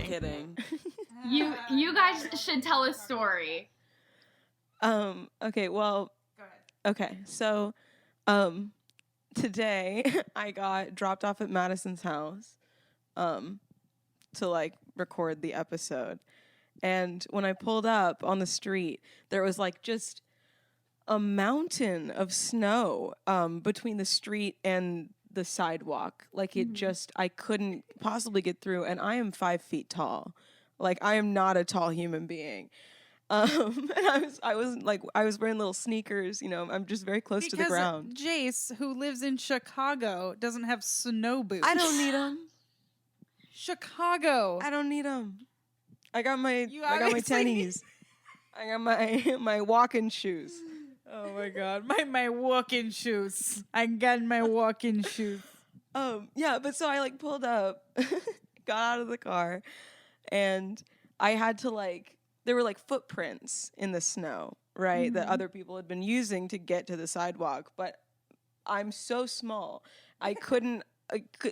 kidding. You guys should tell a story. Okay, well, Go ahead. okay, so, today I got dropped off at Madison's house, to, like, record the episode. And when I pulled up on the street, there was, like, just a mountain of snow, between the street and the sidewalk. Like, it just, I couldn't possibly get through, and I am 5 feet tall. Like, I am not a tall human being. And I was wearing little sneakers, you know, I'm just very close to the ground. Jayce, who lives in Chicago, doesn't have snow boots. I don't need them. Chicago. I don't need them. I got my obviously- tennies. I got my walking shoes. Oh my god, my walking shoes. I got my walking shoes. Yeah, but so I like pulled up, got out of the car, and I had to like, there were like footprints in the snow, right, that other people had been using to get to the sidewalk, but I'm so small, I could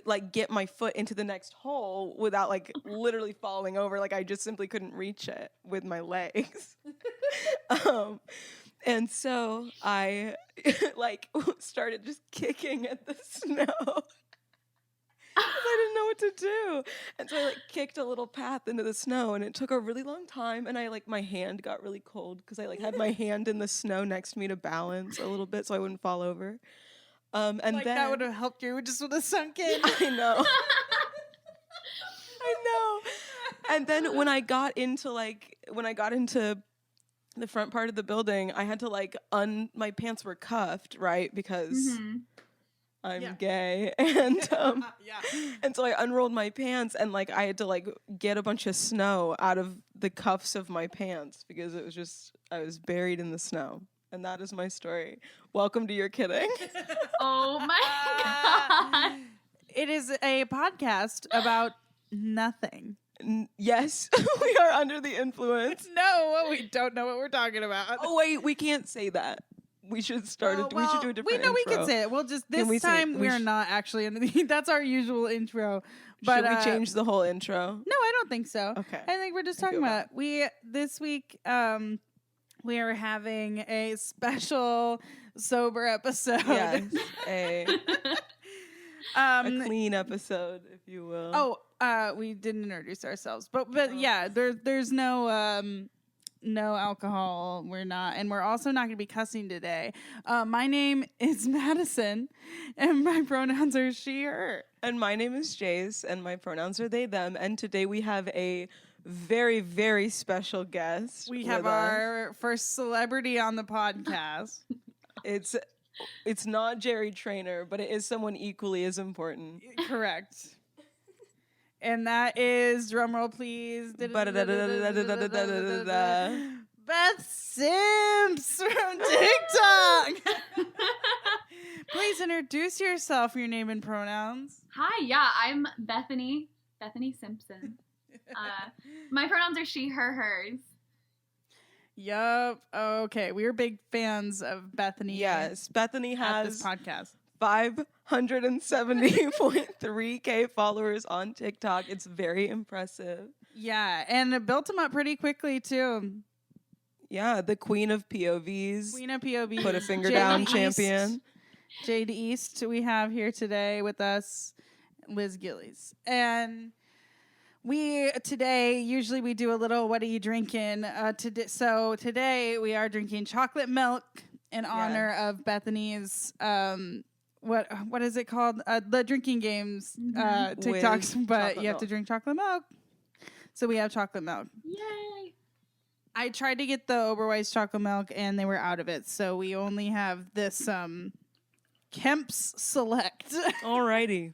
like get my foot into the next hole without like literally falling over. Like I just simply couldn't reach it with my legs. And so I like started just kicking at the snow. I didn't know what to do. And so I like kicked a little path into the snow, and it took a really long time, and I like my hand got really cold because I like had my hand in the snow next to me to balance a little bit so I wouldn't fall over. And Like then that would have helped you. It just would have sunk in. I know. I know. And then when I got into the front part of the building, I had to like my pants were cuffed, right? Because I'm gay. And and so I unrolled my pants, and like I had to like get a bunch of snow out of the cuffs of my pants because it was just, I was buried in the snow. And that is my story. Welcome to Your Kidding. Oh my god. It is a podcast about nothing. Yes, we are under the influence. No, we don't know what we're talking about. Oh wait, we can't say that. We should start. We should do a different. We know intro. we can say it. We'll just this time we're not actually under the. That's our usual intro. But should we change the whole intro? No, I don't think so. Okay. I think we're just talking about this week. We are having a special sober episode. Yes, a clean episode, if you will. We didn't introduce ourselves, but yeah, there's no alcohol. We're not, and we're also not going to be cussing today. My name is Maddison, and my pronouns are she, her. And my name is Jayce, and my pronouns are they, them. And today we have a very, very special guest. We have our first celebrity on the podcast. It's not Jerry Trainer, but it is someone equally as important. Correct. And that is, drumroll please, Bethsimps from TikTok. Please introduce yourself, your name and pronouns. Hi, yeah, I'm Bethany Simpson. My pronouns are she, her, hers. Yup. Okay, we are big fans of Bethany. Yes, Bethany has this podcast 570.3K followers on TikTok. It's very impressive. Yeah, and it built them up pretty quickly too. Yeah, the queen of POVs. Queen of POVs. Put a finger down, champion. Jade East, we have here today with us, Liz Gillies. And usually we do a little, what are you drinking? So today we are drinking chocolate milk in honor of Bethany's, what is it called? The drinking games, TikToks, but you have to drink chocolate milk. So we have chocolate milk. Yay! I tried to get the Oberweis chocolate milk and they were out of it. So we only have this, Kemp's Select. Alrighty.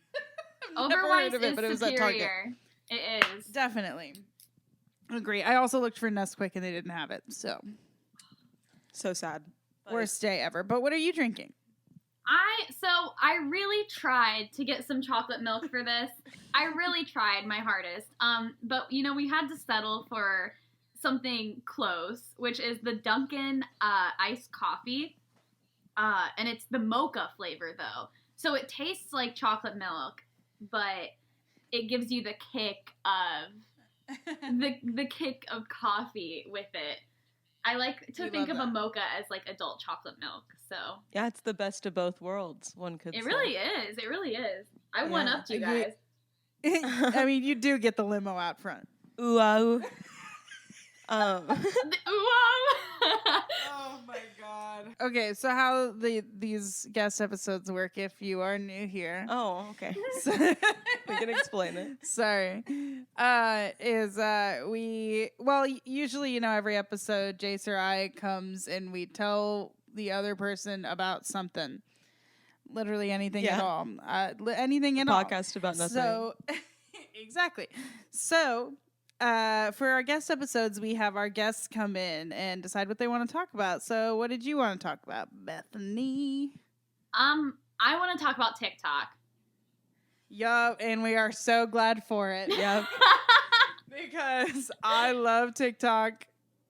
Oberweis is but it was superior. It is. Definitely. Agree. I also looked for Nesquik and they didn't have it. So sad. Worst day ever. But what are you drinking? I really tried to get some chocolate milk for this. I really tried my hardest. But we had to settle for something close, which is the Dunkin' iced coffee. And it's the mocha flavor though. So it tastes like chocolate milk, but it gives you the kick of the kick of coffee with it. I like to think of a mocha as like adult chocolate milk. So yeah, it's the best of both worlds. One could. It say. really is. It really is. I one upped you guys. I mean, you do get the limo out front. Ooh, ooh. Ooh, Oh my god. Okay, so how these guest episodes work if you are new here. Oh, okay. So, We can explain it. Sorry. Usually, every episode Jayce or I comes and we tell the other person about something. Literally anything at all. Anything at all. Podcast about nothing. So exactly. So for our guest episodes, we have our guests come in and decide what they want to talk about. So what did you want to talk about, Bethany? I want to talk about TikTok. Yup, and we are so glad for it. Yep. Because I love TikTok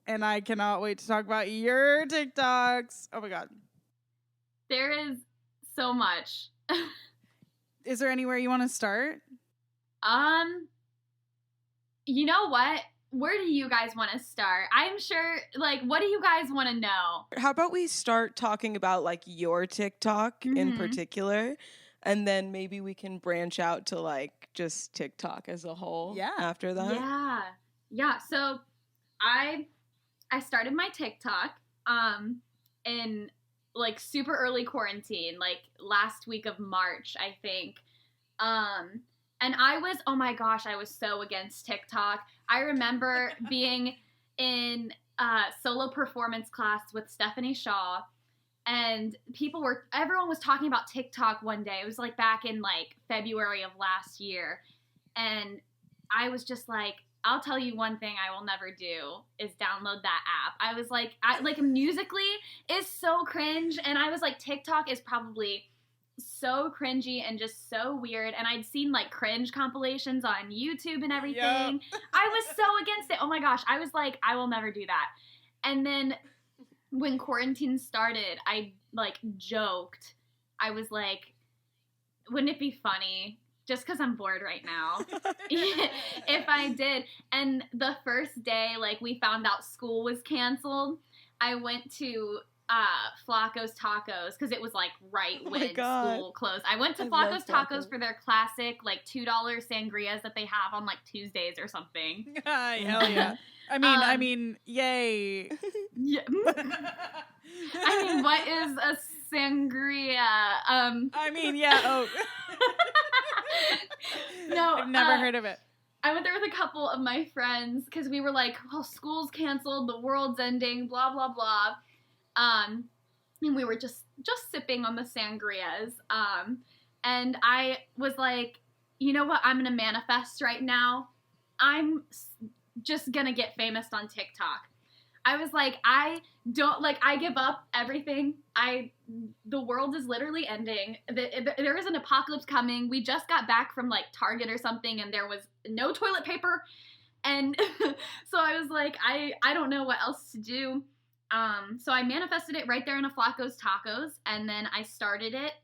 and I cannot wait to talk about your TikToks. Oh my god. There is so much. Is there anywhere you want to start? You know what? Where do you guys want to start? I'm sure, what do you guys want to know? How about we start talking about your TikTok in particular, and then maybe we can branch out to just TikTok as a whole. After that. Yeah. So I started my TikTok in super early quarantine, last week of March, I think. And I was, oh my gosh, I was so against TikTok. I remember being in solo performance class with Stephanie Shaw, and everyone was talking about TikTok one day. It was back in February of last year. And I was just I'll tell you one thing I will never do is download that app. I was Musically is so cringe. And I was TikTok is probably so cringy and just so weird. And I'd seen cringe compilations on YouTube and everything. Yep. I was so against it. Oh my gosh. I was I will never do that. And then when quarantine started, I joked. I was wouldn't it be funny? Just because I'm bored right now. If I did. And the first day, we found out school was canceled, I went to Flaco's Tacos because it was right when school closed. I went to Flaco's Tacos for their classic $2 sangrias that they have on Tuesdays or something. Hell yeah. I mean, yay. Yeah. I mean, what is a sangria? No, I've never heard of it. I went there with a couple of my friends because we were school's canceled, the world's ending, blah blah blah. And we were just sipping on the sangrias. And I was you know what? I'm gonna manifest right now. I'm just gonna get famous on TikTok. I was I don't I give up everything. The world is literally ending. There is an apocalypse coming. We just got back from Target or something, and there was no toilet paper. And so I was I don't know what else to do. So I manifested it right there in a Flaco's Tacos, and then I started it.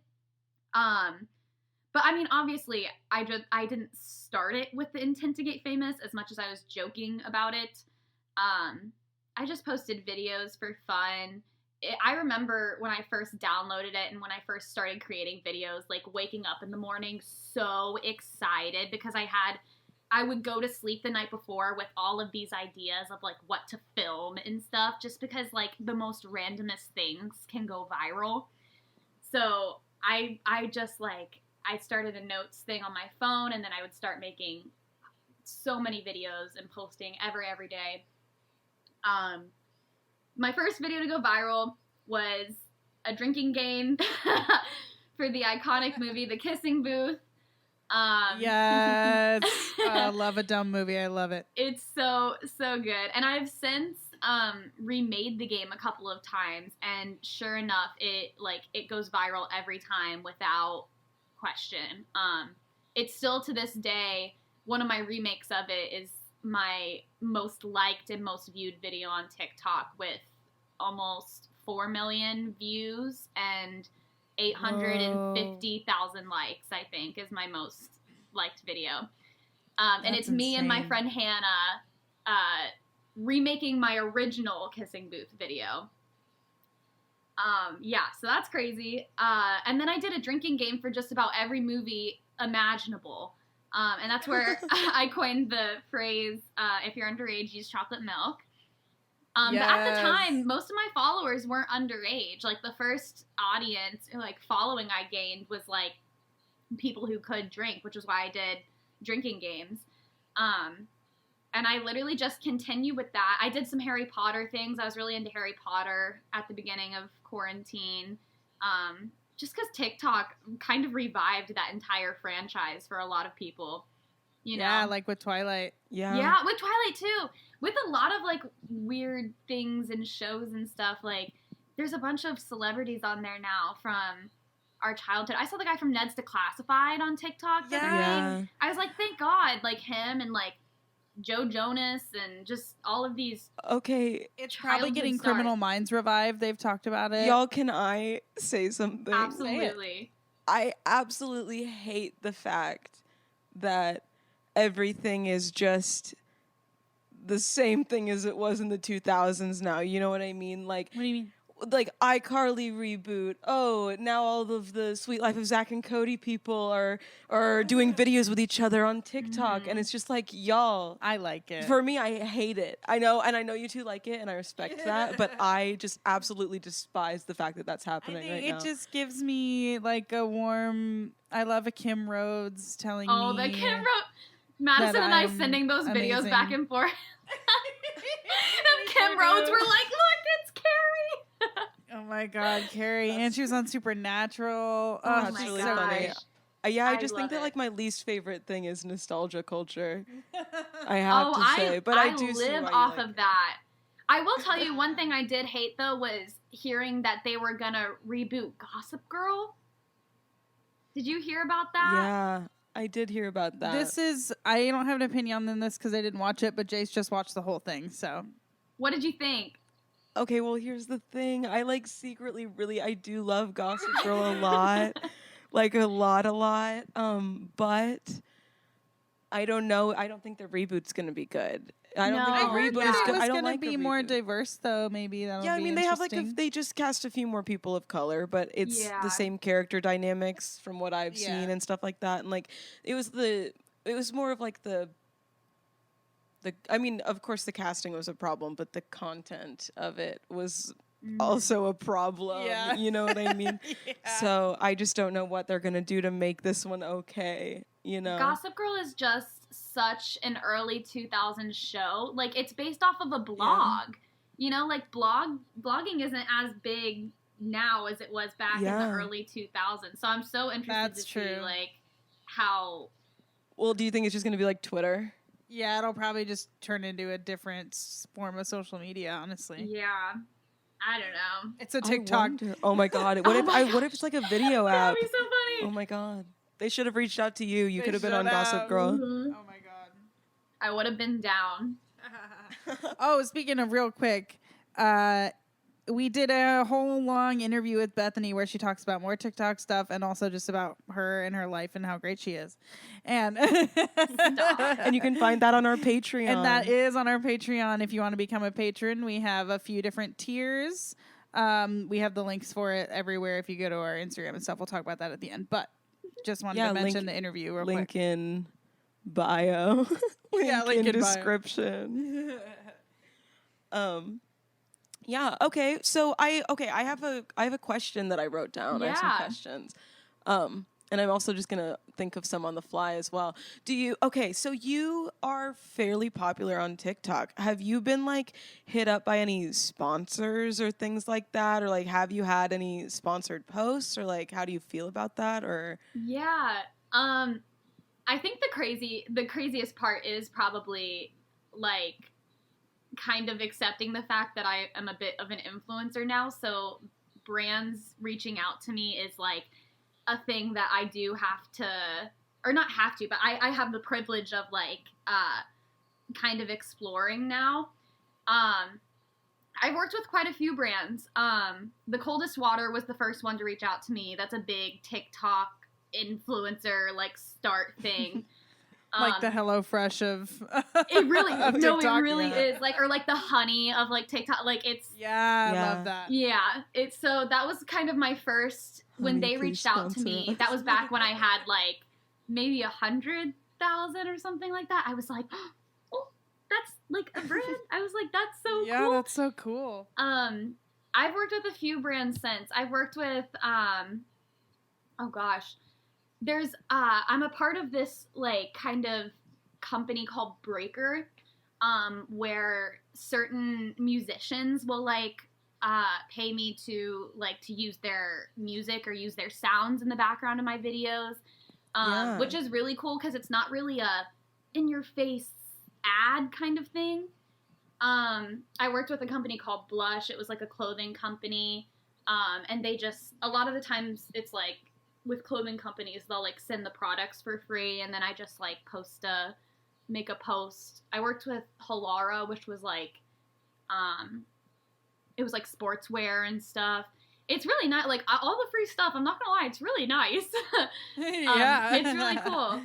But obviously I didn't start it with the intent to get famous as much as I was joking about it. I just posted videos for fun. I remember when I first downloaded it and when I first started creating videos, waking up in the morning so excited because I would go to sleep the night before with all of these ideas of what to film and stuff, just because the most randomest things can go viral. So I just I started a notes thing on my phone, and then I would start making so many videos and posting every day. My first video to go viral was a drinking game for the iconic movie The Kissing Booth. Yes. I love a dumb movie. I love it. It's so good. And I've since remade the game a couple of times, and sure enough, it goes viral every time without question. It's still to this day one of my remakes of it is my most liked and most viewed video on TikTok with almost 4 million views and 850,000 likes, I think, is my most liked video. And it's me and my friend Hannah remaking my original Kissing Booth video. Yeah, so that's crazy. And then I did a drinking game for just about every movie imaginable. And that's where I coined the phrase, if you're underage, use chocolate milk. But at the time, most of my followers weren't underage. Like, the first audience, like, following I gained was, like, people who could drink, which is why I did drinking games. And I literally just continue with that. I did some Harry Potter things. I was really into Harry Potter at the beginning of quarantine. Just because TikTok kind of revived that entire franchise for a lot of people. You know? Yeah, like with Twilight. Yeah, with Twilight too. With a lot of, like, weird things and shows and stuff. Like, there's a bunch of celebrities on there now from our childhood. I saw the guy from Ned's Declassified on TikTok. Yeah. I was like, thank God, like, him and, like, Joe Jonas and just all of these. Okay. It's probably getting Criminal Minds revived. They've talked about it. Y'all, can I say something? Absolutely. I absolutely hate the fact that everything is just the same thing as it was in the 2000s now. You know what I mean? Like, What do you mean? Like, iCarly reboot. Oh, now all of the Sweet Life of Zach and Cody people are doing videos with each other on TikTok. And it's just like, y'all. I like it. For me, I hate it. I know, and I know you two like it, and I respect that. But I just absolutely despise the fact that that's happening right now. It just gives me, like, a warm... I love a Kim Rhodes telling me... Oh, the Kim Rhodes... Madison and I sending those videos back and forth. And Kim Rhodes were like, look, it's Carrie. Oh my God, Carrie. And she was on Supernatural. Oh That's my really gosh. funny. Yeah, I just think love that, it. like, my least favorite thing is nostalgia culture. I have to say. But I do see live why you off like of that. I will tell you one thing I did hate, though, was hearing that they were going to reboot Gossip Girl. Did you hear about that? Yeah, I did hear about that. I don't have an opinion on this because I didn't watch it, but Jayce just watched the whole thing, so. What did you think? Okay, well, here's the thing. I, like, secretly I do love Gossip Girl a lot. Like, a lot. But I don't know. I don't think the reboot's going to be good. I don't think I the heard reboot that is it good. was I don't going to like be a more reboot. diverse, though. Maybe that'll be Yeah, I mean, they have, like, interesting. they just cast a few more people of color, but it's the same character dynamics from what I've seen and stuff like that. And, like, it was more of, like, I mean, of course, the casting was a problem, but the content of it was also a problem. Yeah. You know what I mean? Yeah. So I just don't know what they're going to do to make this one okay, you know? Gossip Girl is just such an early 2000s show. Like, it's based off of a blog. You know, like, blogging isn't as big now as it was back in the early 2000s. So I'm so interested to see, like, how... Well, do you think it's just going to be like Twitter? Yeah, it'll probably just turn into a different form of social media, honestly. Yeah. I don't know. It's a TikTok. Oh my God. What if it's like a video app? That would be so funny. Oh my God. They should have reached out to you. You They could have been on should Gossip have. Girl. Mhm. Oh my God. I would have been down. Oh, speaking of real quick, we did a whole long interview with Bethany where she talks about more TikTok stuff and also just about her and her life and how great she is. And And you can find that on our Patreon. And that is on our Patreon. If you want to become a patron, we have a few different tiers. We have the links for it everywhere. If you go to our Instagram and stuff, we'll talk about that at the end. But just wanted to mention the interview real link quick. in bio. link in description. Yeah. Okay. So I have a question that I wrote down. I have some questions. And I'm also just gonna think of some on the fly as well. So you are fairly popular on TikTok. Have you been like hit up by any sponsors or things like that? Or like have you had any sponsored posts or like how do you feel about that? Or Yeah. I think the craziest part is probably like kind of accepting the fact that I am a bit of an influencer now. So brands reaching out to me is like a thing that I do have to, or not have to, but I have the privilege of like kind of exploring now. I've worked with quite a few brands. The Coldest Water was the first one to reach out to me. That's a big TikTok influencer like start thing. Like the HelloFresh of it really of no, TikTok, it really yeah. is like, or like the honey of like TikTok. Like it's Yeah, I Yeah. love that. yeah. It's so that was kind of my first when Honey, they please reached out to sponsor me. us. That was back when I had like maybe 100,000 or something like that. I was like, oh, that's like a brand. I was like, that's so Yeah, cool. that's so cool. I've worked with a few brands since. I've worked with oh gosh. There's I'm a part of this like kind of company called Breaker, where certain musicians will like pay me to use their music or use their sounds in the background of my videos. Yeah. Which is really cool because it's not really a in your face ad kind of thing. I worked with a company called Blush. It was like a clothing company. And they just, a lot of the times it's like with clothing companies, they'll like send the products for free. And then I just like make a post. I worked with Halara, which was like, it was like sportswear and stuff. It's really nice. Like all the free stuff, I'm not gonna lie, it's really nice. Yeah. It's really cool.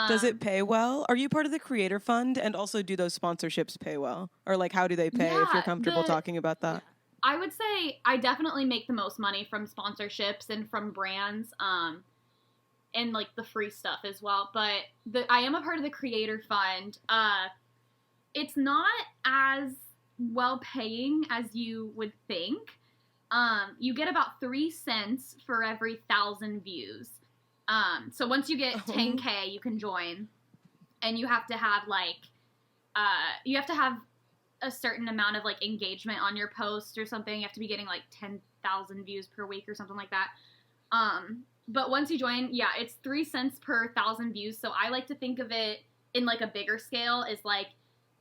Does it pay well? Are you part of the creator fund? And also, do those sponsorships pay well? Or like, how do they pay if Yeah, you're comfortable the- talking about that? I would say I definitely make the most money from sponsorships and from brands, and like the free stuff as well. But I am a part of the creator fund. It's not as well paying as you would think. You get about 3 cents for every 1,000 views. So once you get 10K, you can join, and you have to have like, you have to have a certain amount of like engagement on your post or something. You have to be getting like 10,000 views per week or something like that. But once you join, yeah, it's 3 cents per 1,000 views. So I like to think of it in like a bigger scale is like,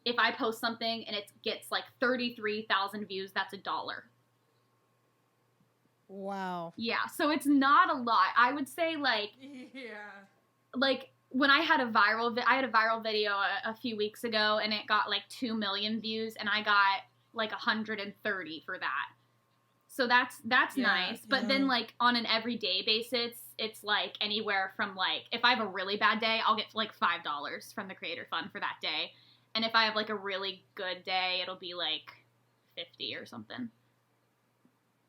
if I post something and it gets like 33,000 views, that's $1. Wow. Yeah, so it's not a lot. I would say like when I had a viral video a few weeks ago, and it got like 2 million views, and I got like 130 for that. So that's nice. But then like on an everyday basis, it's like anywhere from like, if I have a really bad day, I'll get like $5 from the creator fund for that day. And if I have like a really good day, it'll be like 50 or something.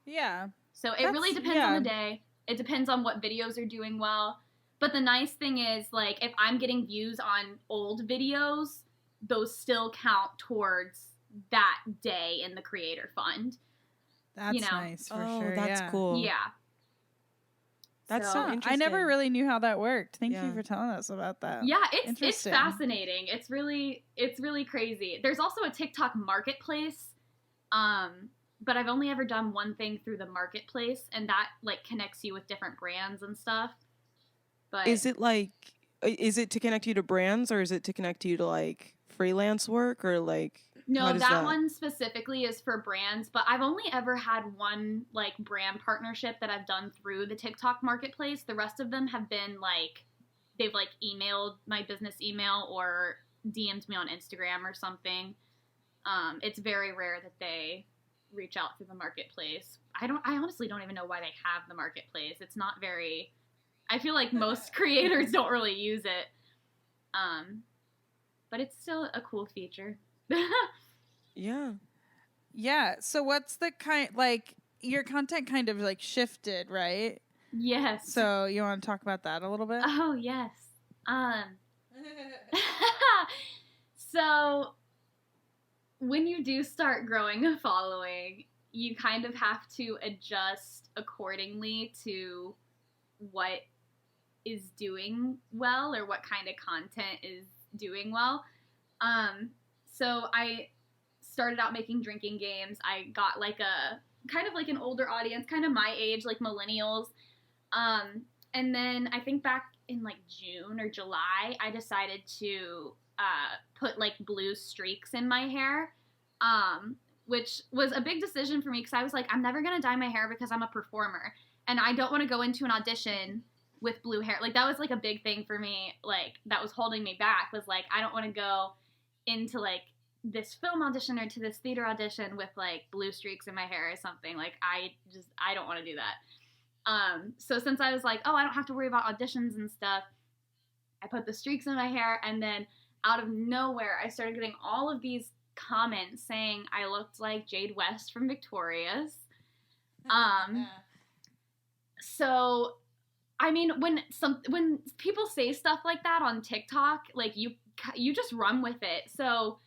Yeah. So it really depends on the day. It depends on what videos are doing well. But the nice thing is, like, if I'm getting views on old videos, those still count towards that day in the creator fund. That's nice for sure. That's cool. Yeah. That's so interesting. I never really knew how that worked. Thank you for telling us about that. Yeah, it's fascinating. It's really crazy. There's also a TikTok marketplace. But I've only ever done one thing through the marketplace, and that like connects you with different brands and stuff. But is it to connect you to brands, or is it to connect you to like freelance work, or like no, that one specifically is for brands, but I've only ever had one like brand partnership that I've done through the TikTok marketplace. The rest of them have been like they've like emailed my business email or DM'd me on Instagram or something. It's very rare that they reach out through the marketplace. I honestly don't even know why they have the marketplace. It's not very, I feel like most creators don't really use it. But it's still a cool feature. Yeah. Yeah. So what's the like your content kind of like shifted, right? Yes. So you want to talk about that a little bit? Oh, yes. So when you do start growing a following, you kind of have to adjust accordingly to what is doing well or what kind of content is doing well. So I started out making drinking games. I got like a kind of like an older audience, kind of my age, like millennials. And then I think back in like June or July, I decided to put like blue streaks in my hair, which was a big decision for me because I was like, I'm never going to dye my hair because I'm a performer and I don't want to go into an audition with blue hair. Like that was like a big thing for me. Like that was holding me back, was like, I don't want to go into like this film audition or to this theater audition with like blue streaks in my hair or something. Like I don't want to do that. So since I was like, oh, I don't have to worry about auditions and stuff, I put the streaks in my hair, and then out of nowhere, I started getting all of these comments saying I looked like Jade West from Victoria's. So, I mean, when people say stuff like that on TikTok, like you just run with it. So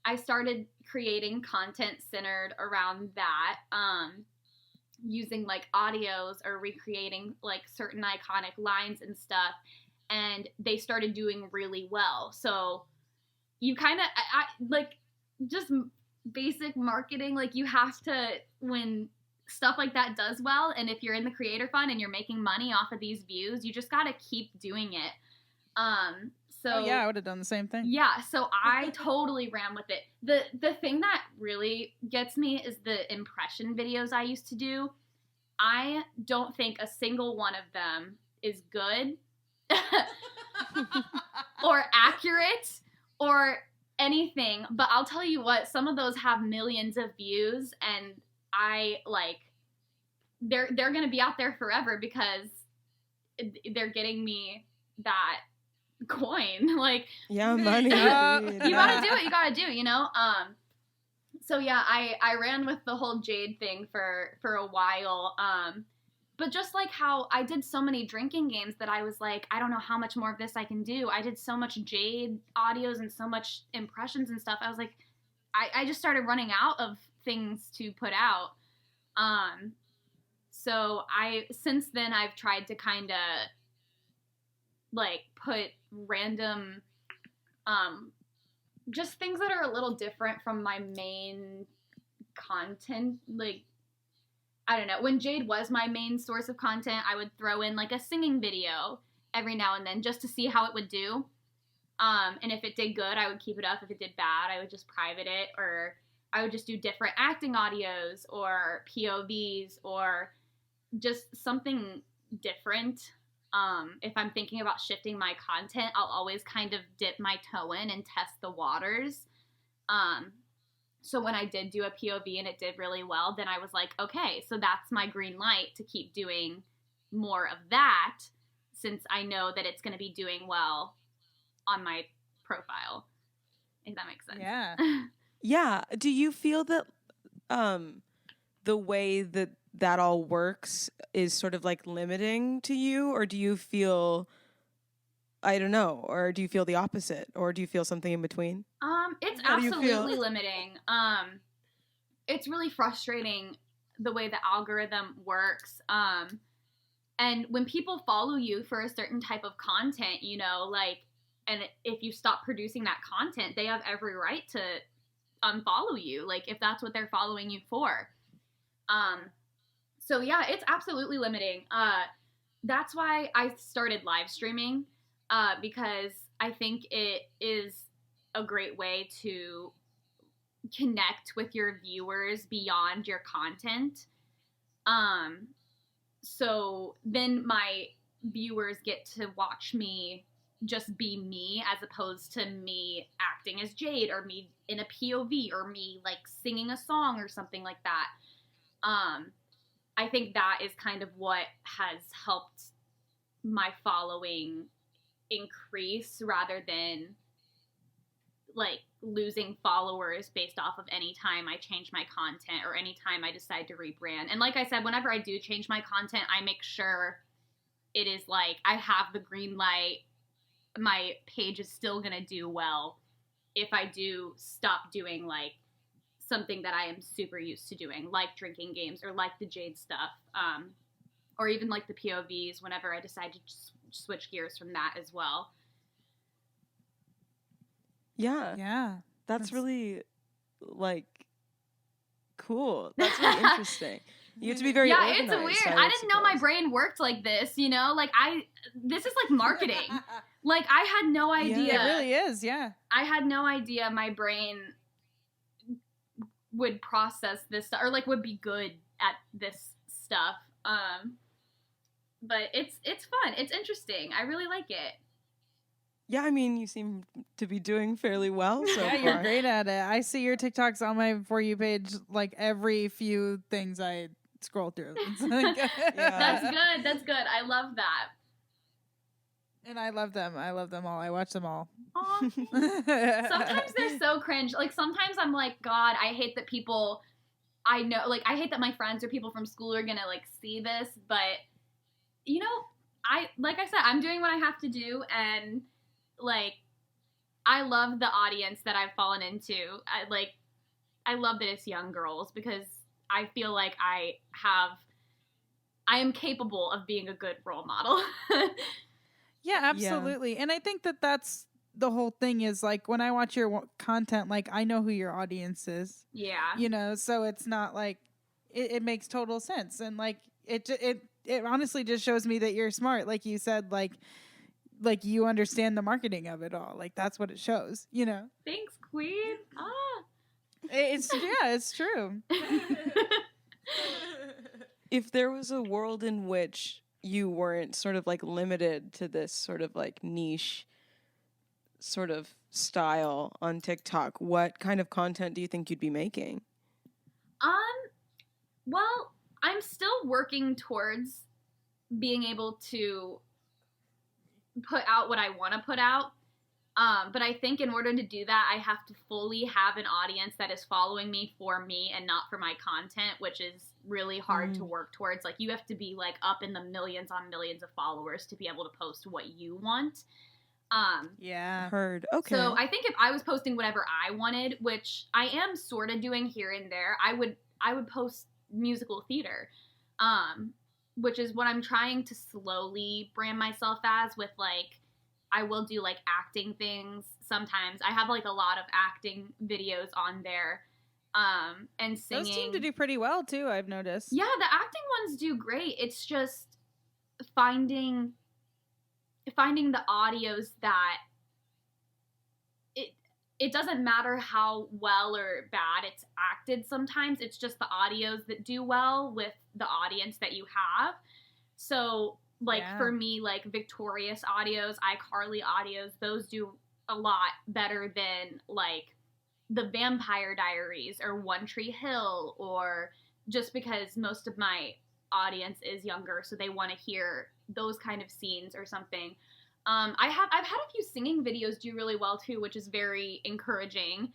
I started creating content centered around that, using like audios or recreating like certain iconic lines and stuff, and they started doing really well. So you kind of like just basic marketing, like you have to, when stuff like that does well, and if you're in the creator fund and you're making money off of these views, you just got to keep doing it. So yeah, I would have done the same thing. Yeah, so I totally ran with it. The thing that really gets me is the impression videos I used to do. I don't think a single one of them is good or accurate or anything, but I'll tell you what, some of those have millions of views, and I like they're going to be out there forever because they're getting me that coin. Like, yeah, money. You gotta do what you gotta do, you know? So yeah, I ran with the whole Jade thing for a while. But just like how I did so many drinking games that I was like, I don't know how much more of this I can do. I did so much Jade audios and so much impressions and stuff. I was like, I just started running out of things to put out. So since then I've tried to kind of like put random, just things that are a little different from my main content. Like, I don't know, when Jade was my main source of content, I would throw in like a singing video every now and then just to see how it would do. And if it did good, I would keep it up. If it did bad, I would just private it, or I would just do different acting audios or POVs or just something different. If I'm thinking about shifting my content, I'll always kind of dip my toe in and test the waters. So when I did do a POV and it did really well, then I was like, okay, so that's my green light to keep doing more of that, since I know that it's going to be doing well on my profile. If that makes sense. Yeah. Yeah. Do you feel that the way that all works is sort of like limiting to you, or do you feel, I don't know, or do you feel the opposite, or do you feel something in between? It's How do you feel? absolutely limiting. It's really frustrating the way the algorithm works. And when people follow you for a certain type of content, you know, like, and if you stop producing that content, they have every right to unfollow you, like, if that's what they're following you for. So yeah, it's absolutely limiting. That's why I started live streaming, because I think it is a great way to connect with your viewers beyond your content. So then my viewers get to watch me just be me, as opposed to me acting as Jade, or me in a POV, or me like singing a song or something like that. I think that is kind of what has helped my following increase, rather than like losing followers based off of any time I change my content or any time I decide to rebrand. And like I said, whenever I do change my content, I make sure it is like I have the green light. My page is still gonna do well if I do stop doing like something that I am super used to doing, like drinking games or like the Jade stuff, or even like the POVs whenever I decide to switch gears from that as well. Yeah. Yeah. That's really, like, cool. That's really interesting. You have to be very organized. It's weird. I didn't know my brain worked like this, you know? Like, this is like marketing. Like, I had no idea. It really is, yeah. I had no idea my brain would process this stuff, or like would be good at this stuff. But it's fun. It's interesting. I really like it. Yeah, I mean, you seem to be doing fairly well so Yeah, far. you're great at it. I see your TikToks on my For You page like every few things I scroll through. It's like, That's good. That's good. I love that. And I love them. I love them all. I watch them all. Aw. Sometimes they're so cringe. Like, sometimes I'm like, God, I hate that people I know, like, I hate that my friends or people from school are gonna, like, see this, but, you know, like I said, I'm doing what I have to do, and, like, I love the audience that I've fallen into. I love that it's young girls, because I feel like I am capable of being a good role model. Yeah, absolutely. Yeah. And I think that that's the whole thing is, like, when I watch your content, like, I know who your audience is. Yeah. You know, so it's not like it makes total sense. And, like, it honestly just shows me that you're smart. Like you said, like you understand the marketing of it all. Like, that's what it shows, you know? Thanks, Queen. Ah. It's true. If there was a world in which you weren't sort of like limited to this sort of like niche sort of style on TikTok, what kind of content do you think you'd be making? Well, I'm still working towards being able to put out what I want to put out. But I think in order to do that, I have to fully have an audience that is following me for me and not for my content, which is really hard to work towards. Like, you have to be, like, up in the millions on millions of followers to be able to post what you want. Yeah. Heard. Okay. So I think if I was posting whatever I wanted, which I am sort of doing here and there, I would post musical theater, which is what I'm trying to slowly brand myself as, with, like, I will do, like, acting things sometimes. I have, like, a lot of acting videos on there, and singing. Those seem to do pretty well, too, I've noticed. Yeah, the acting ones do great. It's just finding the audios that it doesn't matter how well or bad it's acted sometimes. It's just the audios that do well with the audience that you have. So, like, for me, like, Victorious audios, iCarly audios, those do a lot better than, like, the Vampire Diaries or One Tree Hill, or just because most of my audience is younger, so they want to hear those kind of scenes or something. I've had a few singing videos do really well too, which is very encouraging.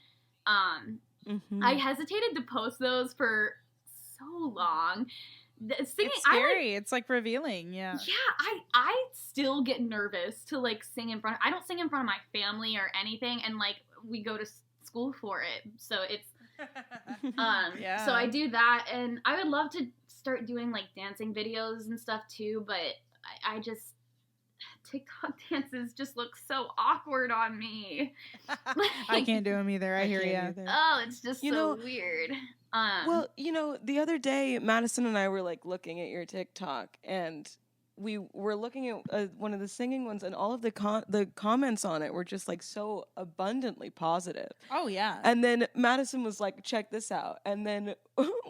I hesitated to post those for so long. Singing, it's scary. It's like revealing. Yeah. Yeah. I still get nervous to, like, sing in front. I don't sing in front of my family or anything, and, like, we go to school for it, so it's yeah. So I do that, and I would love to start doing, like, dancing videos and stuff too, but I just, TikTok dances just look so awkward on me. Like, I can't do them either. I hear you. Oh, it's just so weird. Well, the other day, Madison and I were, like, looking at your TikTok, and we were looking at one of the singing ones, and all of the comments on it were just, like, so abundantly positive. Oh, yeah. And then Madison was like, check this out. And then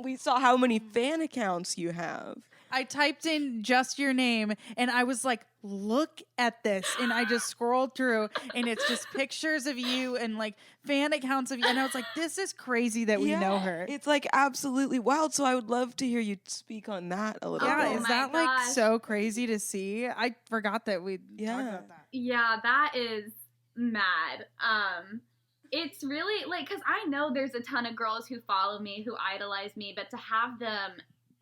we saw how many fan accounts you have. I typed in just your name, and I was like, look at this. And I just scrolled through, and it's just pictures of you and, like, fan accounts of you. And I was like, this is crazy that we know her. It's, like, absolutely wild. So I would love to hear you speak on that a little bit. Yeah, is that, like, so crazy to see? I forgot that we talked about that. Yeah, that is mad. It's really, like, because I know there's a ton of girls who follow me, who idolize me, but to have them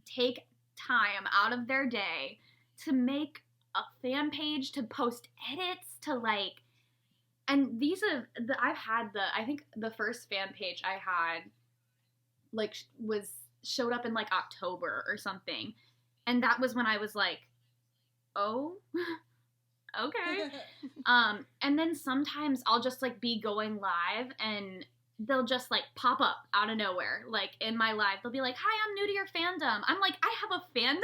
take time out of their day to make a fan page, to post edits, to, like, and these are I think the first fan page I had, like, showed up in, like, October or something, and that was when I was like, oh, okay. And then sometimes I'll just, like, be going live, and they'll just, like, pop up out of nowhere, like, in my live. They'll be like, hi, I'm new to your fandom. I'm like, I have a fandom?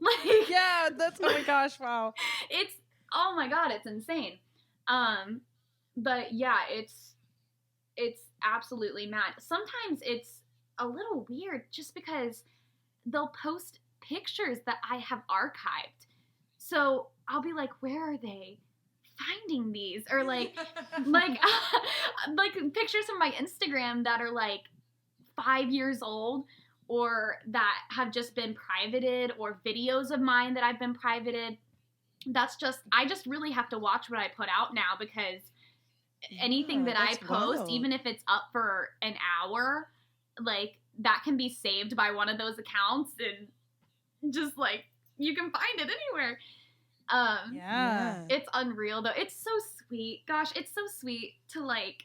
Like, yeah, that's, oh my gosh, wow. It's, oh my God, it's insane. But yeah, it's absolutely mad. Sometimes it's a little weird just because they'll post pictures that I have archived. So I'll be like, where are they finding these? Or, like, like pictures from my Instagram that are, like, 5 years old, or that have just been privated, or videos of mine that I've been privated. I just really have to watch what I put out now, because anything that I that's post, wild. even if it's up for an hour, like that can be saved by one of those accounts, and just like you can find it anywhere. It's unreal though. It's so sweet. Gosh, it's so sweet to like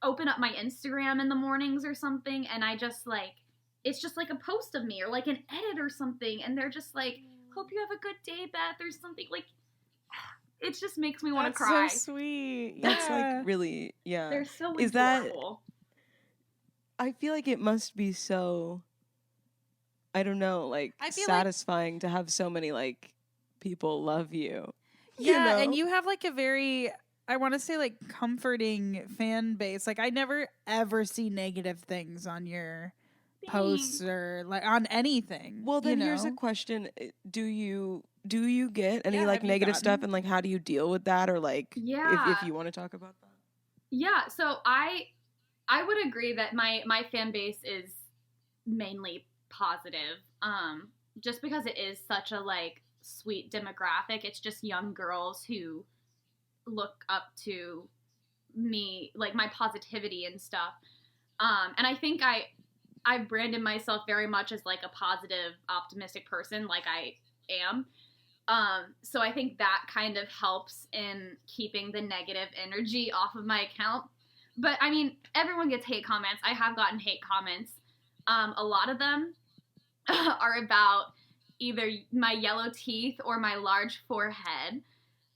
open up my Instagram in the mornings or something, and I just like, it's just like a post of me or like an edit or something, and they're just like, hope you have a good day, Beth, or something. Like, it just makes me want to cry. That's so sweet. That's like really, yeah. They're so Is adorable. I feel like it must be so, I don't know, like I feel satisfying to have so many like people love you. Yeah, and know? you have like a very, I want to say like comforting fan base. Like I never ever see negative things on your posts or like on anything. Well, then you here's a know? question: Do you get any Yeah, like have you negative stuff, gotten? and like how do you deal with that, or like Yeah. if you want to talk about that? Yeah, so I would agree that my fan base is mainly positive. Just because it is such a like sweet demographic. It's just young girls who look up to me, like my positivity and stuff. And I think I branded myself very much as like a positive, optimistic person, like I am. So I think that kind of helps in keeping the negative energy off of my account. But I mean, everyone gets hate comments. I have gotten hate comments. A lot of them are about either my yellow teeth or my large forehead.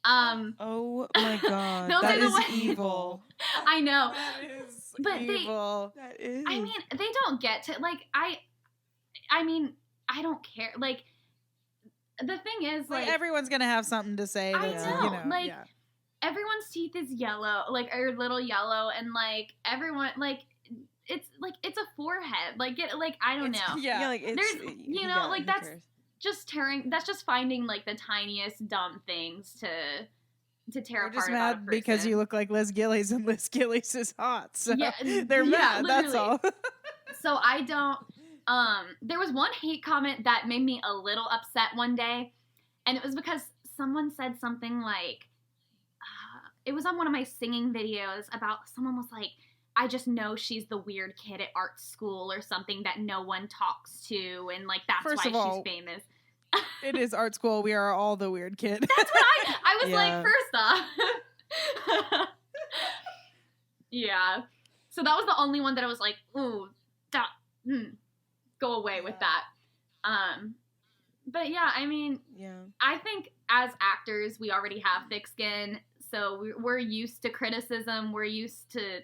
Oh my god, Those that are the is ones- evil. I know. That is But evil. That is. I mean, they don't get to, like, I mean, I don't care. Like, the thing is, like like, everyone's gonna have something to say. I That's, know, you know, like, yeah. everyone's teeth is yellow, like, or a little yellow, and, like, everyone, like, it's a forehead. Like, I don't know. Yeah. yeah, like it's There's, you know, like, who that's cares? that's just finding, like, the tiniest dumb things to tear They're apart just about a mad because person. you look like Liz Gillies and Liz Gillies is hot. So Yeah, they're yeah, mad. That's literally. all. So I don't, there was one hate comment that made me a little upset one day, and it was because someone said something like, it was on one of my singing videos about, someone was like, I just know she's the weird kid at art school or something that no one talks to, and like that's First why of all, she's famous. It is art school. We are all the weird kid. That's what I was like, Yeah. first off. Yeah. So that was the only one that I was like, ooh, go away with that. But yeah, I mean, Yeah. I think as actors, we already have thick skin, so we're used to criticism. We're used to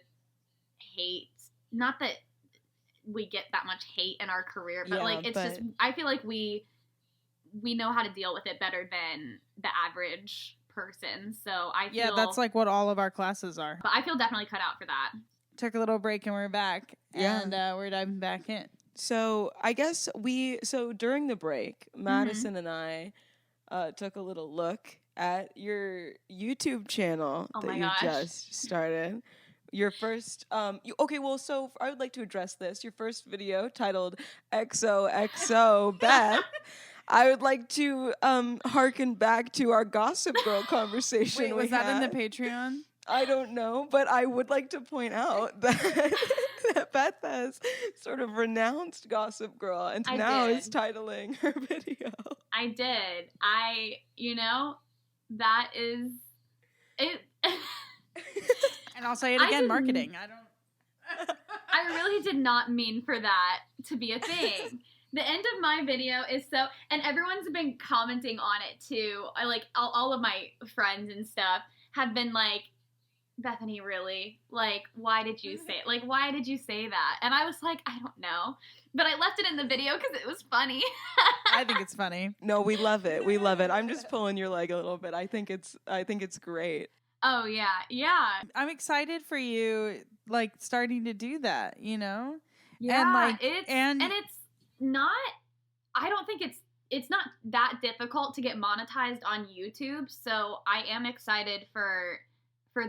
hate. Not that we get that much hate in our career, but Yeah, like it's just, I feel like we know how to deal with it better than the average person. So I feel, Yeah, that's like what all of our classes are. but I feel definitely cut out for that. Took a little break and we're back. Yeah. And we're diving back in. So I guess during the break, Mm-hmm. Madison and I took a little look at your YouTube channel Oh that my you gosh. just started. Your first, so I would like to address this. Your first video titled XOXO Beth. I would like to harken back to our Gossip Girl conversation. Wait, was that in the Patreon? I don't know, but I would like to point out that, that Beth has sort of renounced Gossip Girl and I now did. is titling her video. I did. That is it. And I'll say it I again, didn't- marketing. I don't. I really did not mean for that to be a thing. The end of my video is so, and everyone's been commenting on it too. I like all of my friends and stuff have been like, Bethany, really? Like, why did you say it? Like, why did you say that? And I was like, I don't know. But I left it in the video because it was funny. I think it's funny. No, we love it. We love it. I'm just pulling your leg a little bit. I think it's great. Oh, yeah. Yeah. I'm excited for you, like, starting to do that, you know? Yeah. And, like, and it's not, I don't think it's not that difficult to get monetized on YouTube. So I am excited for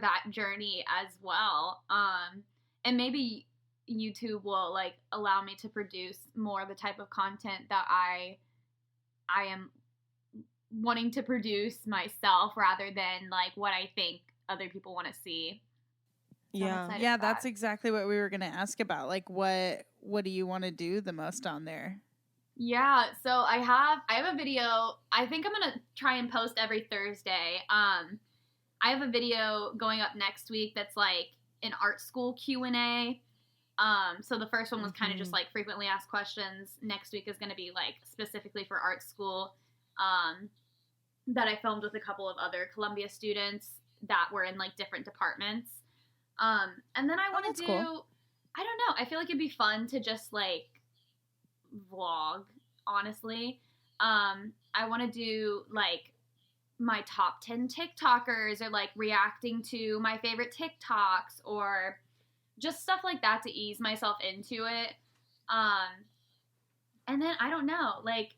that journey as well. And maybe YouTube will like allow me to produce more of the type of content that I am wanting to produce myself rather than like what I think other people want to see. So Yeah, that's exactly what we were going to ask about. Like what do you want to do the most on there? Yeah, so I have a video. I think I'm going to try and post every Thursday. I have a video going up next week that's like an art school Q&A. So the first one was kind of just like frequently asked questions. Next week is going to be like specifically for art school, that I filmed with a couple of other Columbia students that were in like different departments. And then I want to do, cool. I don't know. I feel like it'd be fun to just like vlog, honestly. I want to do like my top 10 TikTokers, or like reacting to my favorite TikToks, or just stuff like that to ease myself into it. And then I don't know, like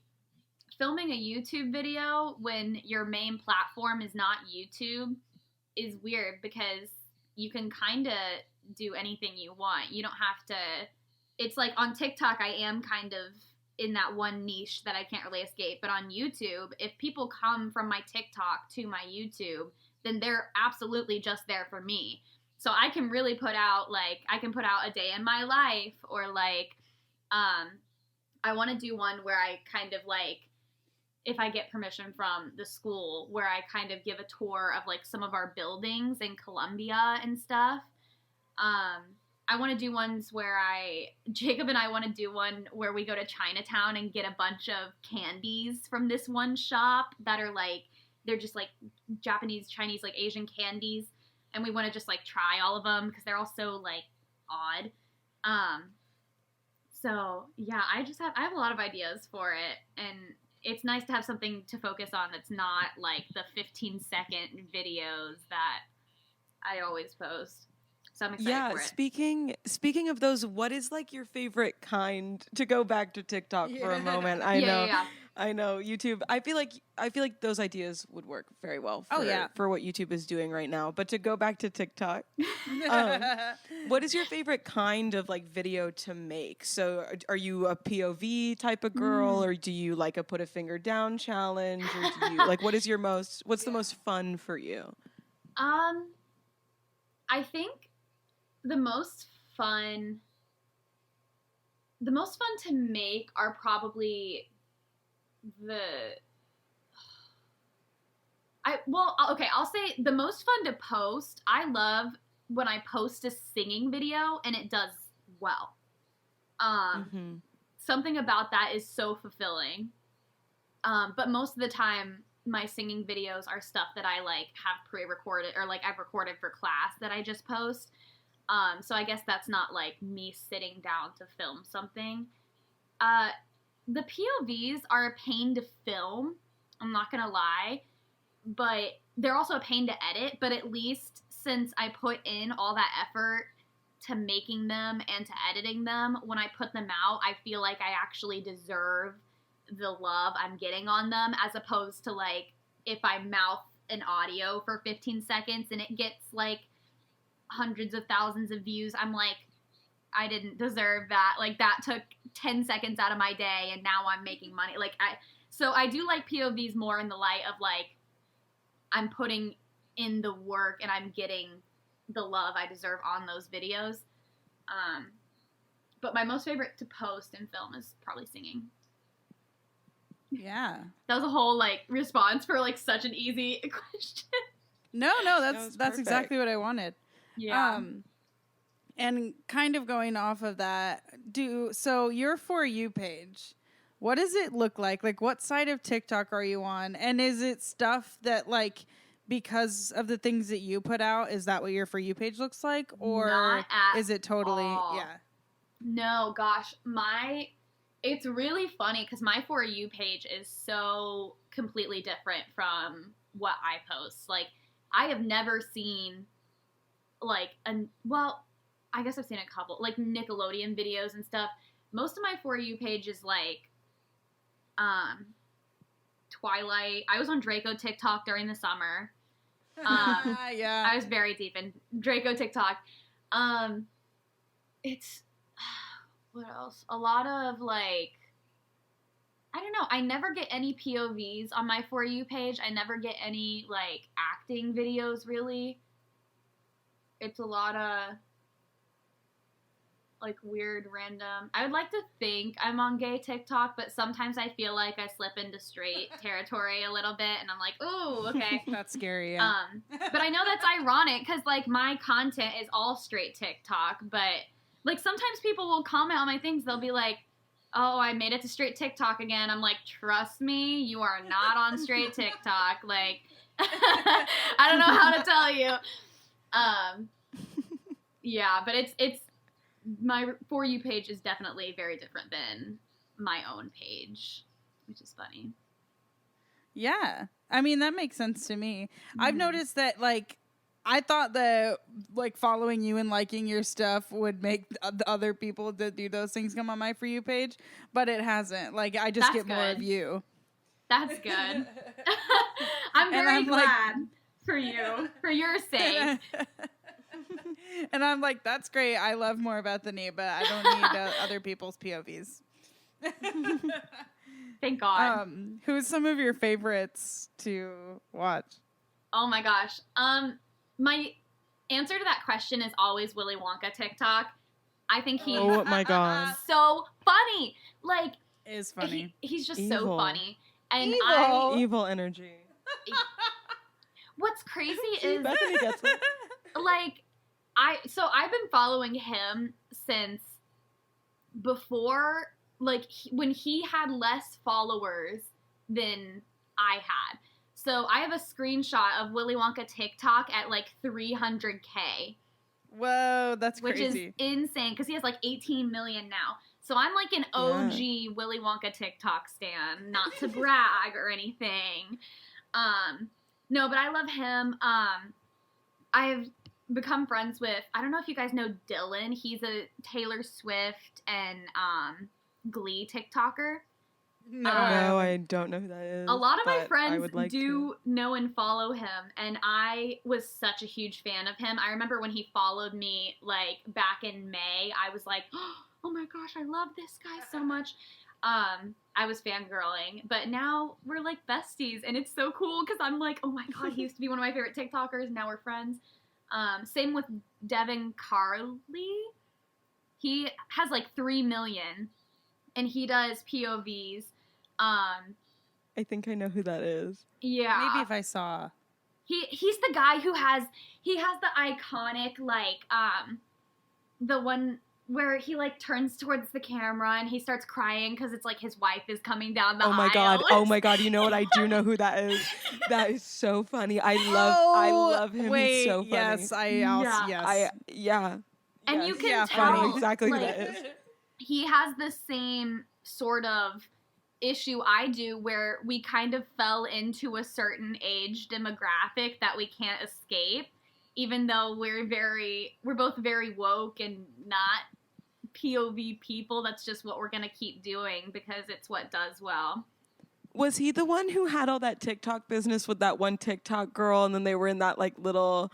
filming a YouTube video when your main platform is not YouTube is weird, because you can kind of do anything you want. You don't have to, it's like on TikTok, I am kind of in that one niche that I can't really escape. But on YouTube, if people come from my TikTok to my YouTube, then they're absolutely just there for me. So I can really put out, like, I can put out a day in my life, or like, I want to do one where I kind of like, if I get permission from the school, where I kind of give a tour of like some of our buildings in Columbia and stuff. I want to do ones where Jacob and I want to do one where we go to Chinatown and get a bunch of candies from this one shop that are like, they're just like Japanese, Chinese, like Asian candies. And we want to just like try all of them because they're all so like odd. So yeah, I have a lot of ideas for it, and it's nice to have something to focus on that's not like the 15-second videos that I always post. So I'm excited for it. Speaking of those, what is like your favorite kind, to go back to TikTok for a moment? I know YouTube. I feel like those ideas would work very well for what YouTube is doing right now. But to go back to TikTok, what is your favorite kind of like video to make? So are you a POV type of girl, or do you like a put a finger down challenge, or do you like, what's the most fun for you? I think the most fun to make are probably I'll say the most fun to post. I love when I post a singing video and it does well. Something about that is so fulfilling. But most of the time, my singing videos are stuff that I like have pre-recorded, or like I've recorded for class that I just post. So I guess that's not like me sitting down to film something. The POVs are a pain to film, I'm not gonna lie, but they're also a pain to edit. But at least since I put in all that effort to making them and to editing them, when I put them out, I feel like I actually deserve the love I'm getting on them, as opposed to like if I mouth an audio for 15 seconds and it gets like hundreds of thousands of views, I'm like, I didn't deserve that. Like that took 10 seconds out of my day and now I'm making money. So I do like POVs more in the light of like, I'm putting in the work and I'm getting the love I deserve on those videos. But my most favorite to post and film is probably singing. Yeah. That was a whole like response for like such an easy question. No, that's exactly what I wanted. Yeah. And kind of going off of that, so your For You page, what does it look like? Like, what side of TikTok are you on? And is it stuff that, like, because of the things that you put out, is that what your For You page looks like? Or is it totally, yeah. No, gosh, it's really funny because my For You page is so completely different from what I post. Like, I have never seen, like, I guess I've seen a couple, like, Nickelodeon videos and stuff. Most of my For You page is, like, Twilight. I was on Draco TikTok during the summer. Yeah. I was very deep in Draco TikTok. It's, what else? A lot of, like, I don't know. I never get any POVs on my For You page. I never get any, like, acting videos, really. It's a lot of, like, weird, random. I would like to think I'm on gay TikTok, but sometimes I feel like I slip into straight territory a little bit, and I'm like, ooh, okay. That's scary, yeah. But I know that's ironic, because, like, my content is all straight TikTok, but, like, sometimes people will comment on my things. They'll be like, oh, I made it to straight TikTok again. I'm like, trust me, you are not on straight TikTok. Like, I don't know how to tell you. Yeah, but it's my For You page is definitely very different than my own page, which is funny. Yeah. I mean, that makes sense to me. Mm-hmm. I've noticed that, like, I thought that, like, following you and liking your stuff would make the other people that do those things come on my For You page, but it hasn't. Like, I just That's get more of good. you. That's good. I'm very glad for you, for your sake. And I'm like, that's great. I love more Bethany, but I don't need other people's POVs. Thank God. Who's some of your favorites to watch? Oh my gosh. My answer to that question is always Willy Wonka TikTok. I think he's Oh my God. so funny. Like, Is funny. He's just so Evil. funny. And Evil energy. what's crazy is, Bethany gets it. like, I've been following him since before, like, when he had less followers than I had. So I have a screenshot of Willy Wonka TikTok at, like, 300K. Whoa, that's which crazy. is insane, because he has, like, 18 million now. So I'm, like, an OG Willy Wonka TikTok stan, not to brag or anything. No, but I love him. I've become friends with, I don't know if you guys know Dylan. He's a Taylor Swift and Glee TikToker. No, No, I don't know who that is. A lot of my but I friends would like do know and follow him, and I was such a huge fan of him. I remember when he followed me, like, back in May, I was like, oh my gosh, I love this guy so much. I was fangirling, but now we're, like, besties, and it's so cool, because I'm like, oh my God, he used to be one of my favorite TikTokers, and now we're friends. Same with Devin Carley. He has, like, 3 million, and he does POVs. I think I know who that is. Yeah. Maybe if I saw. He's the guy who has the iconic, like, the one where he, like, turns towards the camera and he starts crying because it's like his wife is coming down the aisle. Oh my God, you know what? I do know who that is. That is so funny. I love him. Wait, He's so funny. yes, I also, Yeah. yes. And Yes. you can Yeah, tell, funny. Exactly like, who that is. he has the same sort of issue I do, where we kind of fell into a certain age demographic that we can't escape, even though we're both very woke and not POV people. That's just what we're gonna keep doing because it's what does well. Was he the one who had all that TikTok business with that one TikTok girl, and then they were in that, like, little...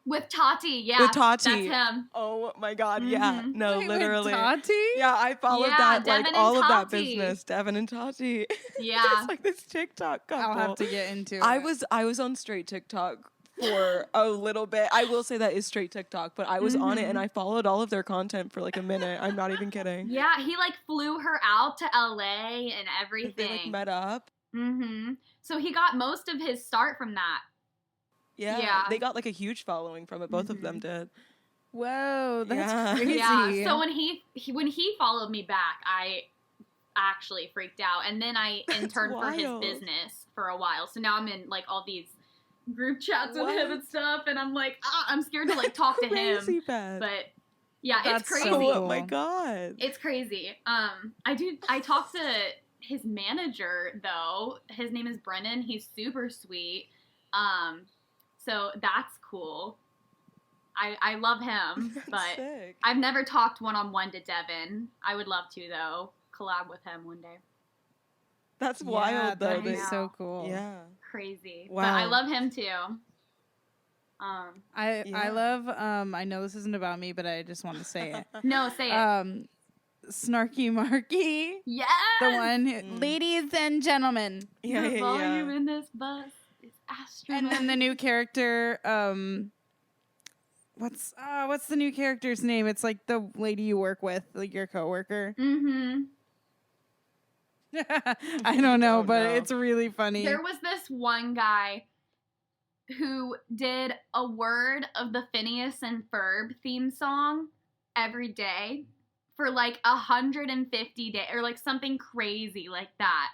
With Tati, yeah. With Tati. That's him. Oh my God, yeah. Mhm. No, Wait, literally. with Tati? Yeah, I followed Yeah, that, Devin like, and all of that Tati. business. Devin and Tati. Yeah. It's like this TikTok couple. I'll have to get into it. I was on straight TikTok for a little bit. I will say that is straight TikTok, but I was on it and I followed all of their content for like a minute. I'm not even kidding. Yeah, he, like, flew her out to LA and everything. They like met up. Mm-hmm. So he got most of his start from that. Yeah, Yeah. they got like a huge following from it. Both of them did. Whoa, that's Yeah. crazy. Yeah. So when he followed me back, I actually freaked out, and then I interned for his wild. business for a while. So now I'm in, like, all these group chats with him What? and stuff, and I'm like, I'm scared to, like, talk to him. Crazy bad. But yeah, That's it's crazy. so cool. Oh my God. It's crazy. I talked to his manager, though. His name is Brennan. He's super sweet. So that's cool. I love him, That's but sick. I've never talked one-on-one to Devin. I would love to, though. Collab with him one day. That's Yeah, wild though. that'd be I know. so cool. Yeah. Crazy. Wow. But I love him, too. I Yeah. love I know this isn't about me, but I just want to say it. No, say it. Snarky Marky. Yes. The one, ladies and gentlemen. The volume in this bus is astronomical. And then the new character, what's the new character's name? It's like the lady you work with, like your coworker. Mm-hmm. I don't know, but it's really funny. There was this one guy who did a word of the Phineas and Ferb theme song every day for like 150 days or like something crazy like that.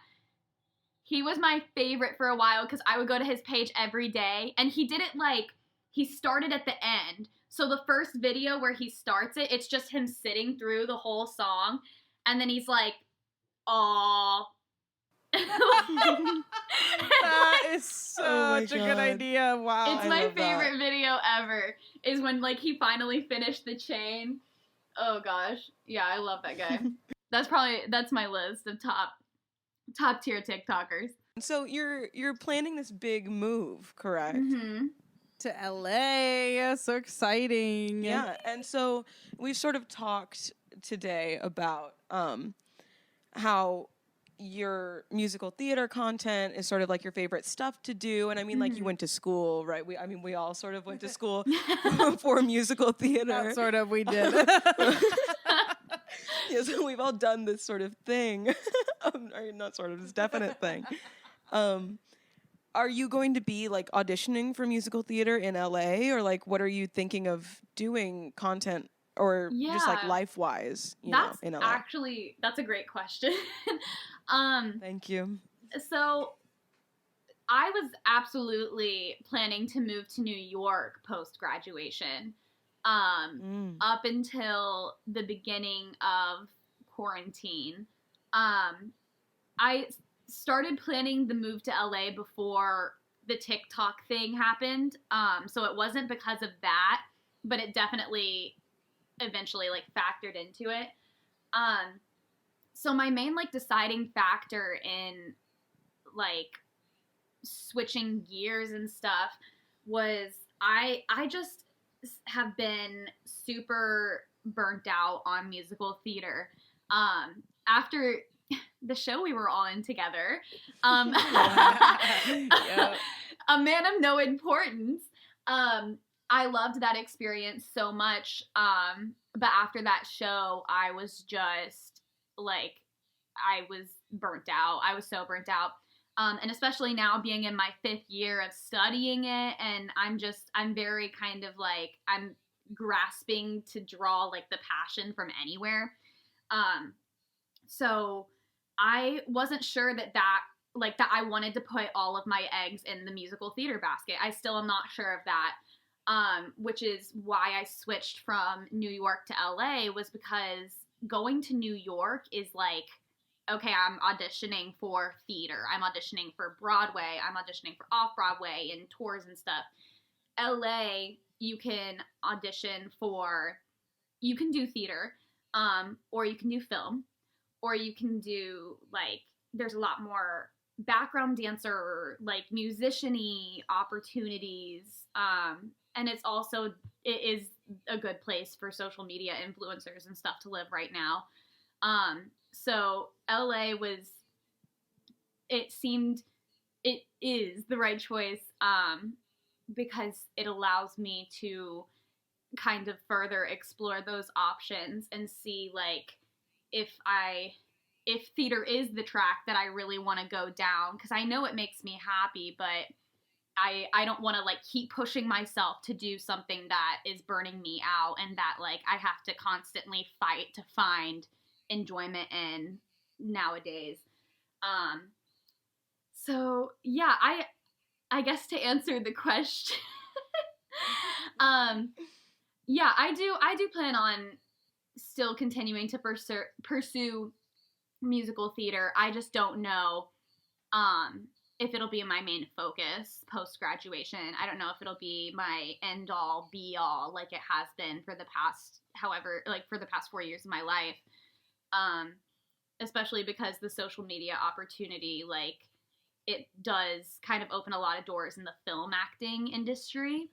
He was my favorite for a while because I would go to his page every day, and he did it like he started at the end. So the first video where he starts it, it's just him sitting through the whole song, and then he's like, "Aw." That is such a good idea. Wow. It's my favorite video ever is when like he finally finished the chain. Oh gosh. Yeah, I love that guy. That's my list of top tier TikTokers. So you're planning this big move, correct? Mm-hmm. To LA. So exciting. Yeah. And so we've sort of talked today about how your musical theater content is sort of like your favorite stuff to do. And I mean, like, you went to school, right? We all sort of went to school for musical theater. Not sort of, we did. Yeah, so we've all done this sort of thing. Or not sort of, this definite thing. Are you going to be, like, auditioning for musical theater in LA? Or, like, what are you thinking of doing content or just, like, life-wise, in LA? Actually, that's a great question. Thank you. So I was absolutely planning to move to New York post-graduation, up until the beginning of quarantine. I started planning the move to LA before the TikTok thing happened. So it wasn't because of that, but it definitely eventually like factored into it. So my main like deciding factor in like switching gears and stuff was I just have been super burnt out on musical theater. After the show we were all in together, A Man of No Importance, I loved that experience so much. But after that show, I was just like, I was burnt out. I was so burnt out. And especially now being in my 5th year of studying it, and I'm very kind of like, I'm grasping to draw like the passion from anywhere. So I wasn't sure that I wanted to put all of my eggs in the musical theater basket. I still am not sure of that. Which is why I switched from New York to LA, was because going to New York is like, okay, I'm auditioning for theater. I'm auditioning for Broadway. I'm auditioning for off-Broadway and tours and stuff. LA, you can audition for, you can do theater, or you can do film, or you can do, like, there's a lot more background dancer, like, musician-y opportunities, and it is a good place for social media influencers and stuff to live right now. So LA it is the right choice, because it allows me to kind of further explore those options and see, like, if theater is the track that I really want to go down, because I know it makes me happy, but I don't want to, like, keep pushing myself to do something that is burning me out and that, like, I have to constantly fight to find enjoyment in nowadays. So yeah, I guess to answer the question, yeah, I do plan on still continuing to pursue musical theater. I just don't know if it'll be my main focus post-graduation. I don't know if it'll be my end-all, be-all like it has been for the past, for the past 4 years of my life. Especially because the social media opportunity, like, it does kind of open a lot of doors in the film acting industry.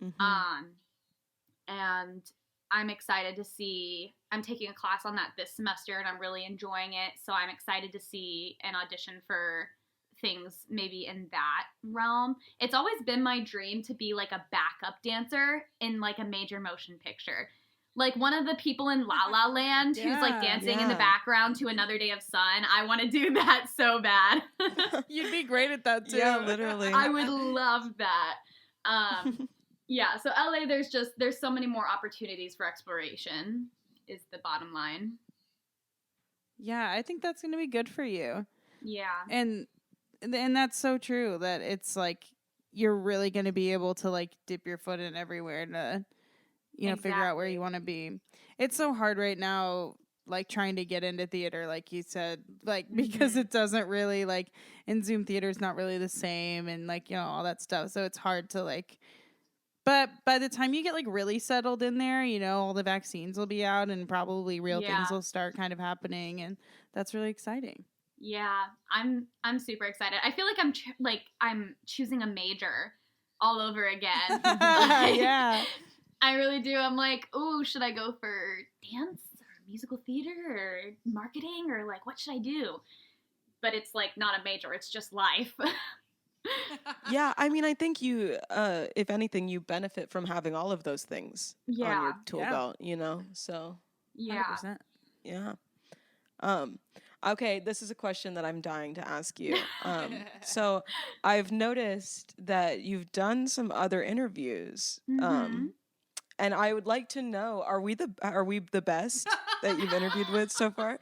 Mm-hmm. And I'm excited to see, I'm taking a class on that this semester and I'm really enjoying it. So I'm excited to see and audition for things maybe in that realm. It's always been my dream to be like a backup dancer in like a major motion picture. Like one of the people in La La Land who's like dancing in the background to Another Day of Sun. I want to do that so bad. You'd be great at that too. Yeah, literally. I would love that. Yeah, so LA, there's so many more opportunities for exploration is the bottom line. Yeah, I think that's going to be good for you. Yeah. And that's so true that it's like you're really going to be able to like dip your foot in everywhere to, you know, figure out where you want to be. It's so hard right now, like trying to get into theater, like you said, like because it doesn't really like in Zoom theater is not really the same and like, you know, all that stuff. So it's hard to like, but by the time you get like really settled in there, you know, all the vaccines will be out and probably real things will start kind of happening. And that's really exciting. Yeah, I'm super excited. I feel like I'm choosing a major all over again. Yeah. I really do. I'm like, oh, should I go for dance or musical theater or marketing or like what should I do? But it's like not a major, it's just life. Yeah, I mean, I think you, if anything, you benefit from having all of those things on your tool belt, you know? So, yeah. 100%. Yeah. Okay, this is a question that I'm dying to ask you. So I've noticed that you've done some other interviews, and I would like to know: are we the best that you've interviewed with so far?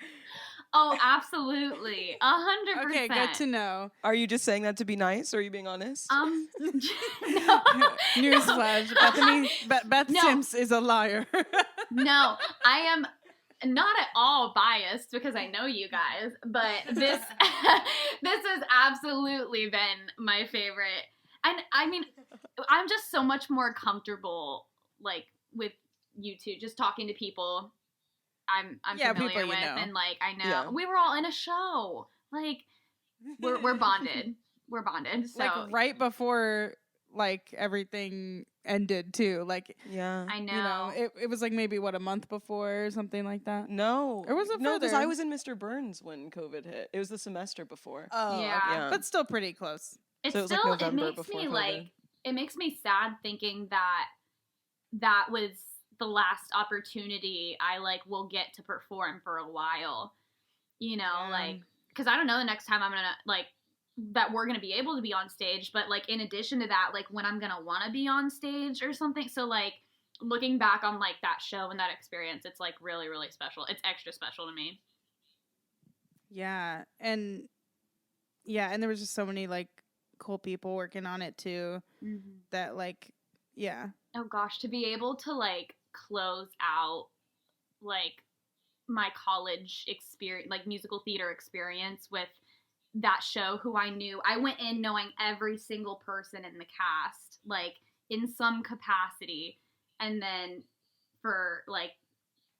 Oh, absolutely, 100%. Okay, good to know. Are you just saying that to be nice, or are you being honest? No. Newsflash: Bethsimps is a liar. No, I am not at all biased because I know you guys, but this has absolutely been my favorite. And I mean, I'm just so much more comfortable like with you two, just talking to people I'm familiar with, and like I know we were all in a show. Like we're bonded. We're bonded. So like right before like everything ended too. Like I know. You know, it was like maybe a month before or something like that. No. Or was it no? further? Because I was in Mr. Burns when COVID hit. It was the semester before. Oh, yeah. Okay. But still pretty close. It's so it was still like November it makes before me COVID. like it makes me sad thinking that was the last opportunity I like will get to perform for a while. You know, like because I don't know the next time I'm gonna like that we're gonna be able to be on stage, but like in addition to that, like when I'm gonna want to be on stage or something. So like looking back on like that show and that experience, it's like really, really special. It's extra special to me. Yeah, and there was just so many like cool people working on it too. That like, oh gosh, to be able to like close out like my college experience, like musical theater experience with that show, who I knew. I went in knowing every single person in the cast, like in some capacity. And then for like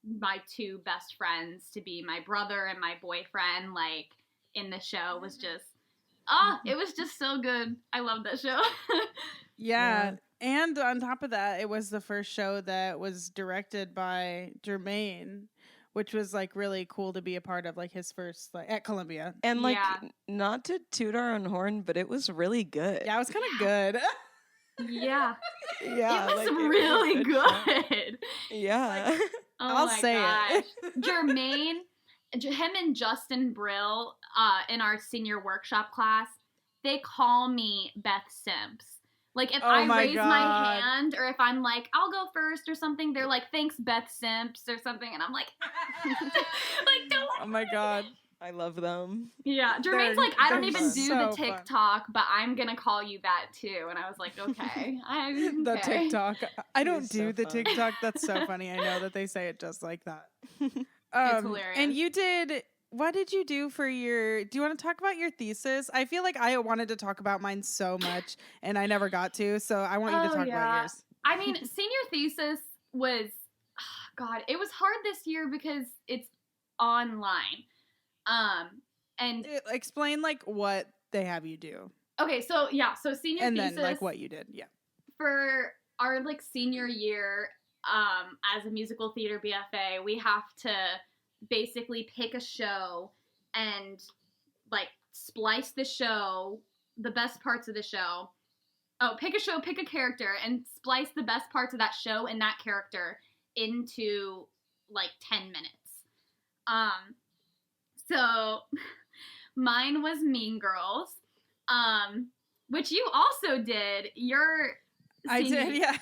my two best friends to be my brother and my boyfriend, like in the show was just, it was just so good. I love that show. yeah. And on top of that, it was the first show that was directed by Jermaine, which was like really cool to be a part of, like his first like at Columbia. And like not to toot our own horn, but it was really good. Yeah, it was kind of good. Yeah. Yeah. It was really good. Yeah. Like, I'll say it. Jermaine, him and Justin Brill, in our senior workshop class, they call me Bethsimps. Like, if I raise my hand, or if I'm like, I'll go first or something, they're like, thanks, Bethsimps, or something. And I'm like, like, don't. Oh, my God. I love them. Yeah. Jermaine's like, I don't even do so the TikTok, but I'm going to call you that, too. And I was like, okay. The TikTok. I don't do the fun. TikTok. That's so funny. I know that they say it just like that. It's hilarious. And you did... What did you do for your... Do you want to talk about your thesis? I feel like I wanted to talk about mine so much, and I never got to, so I want you to talk about yours. I mean, senior thesis was... God, it was hard this year because it's online. And... Explain, like, what they have you do. Okay, so, yeah, so senior thesis... And then, like, what you did, yeah. For our, like, senior year... as a musical theater BFA, we have to basically pick a show and like splice the show, the best parts of the show. Oh, pick a show, pick a character, and splice the best parts of that show and that character into like 10 minutes. So mine was Mean Girls, which you also did. I did, yeah.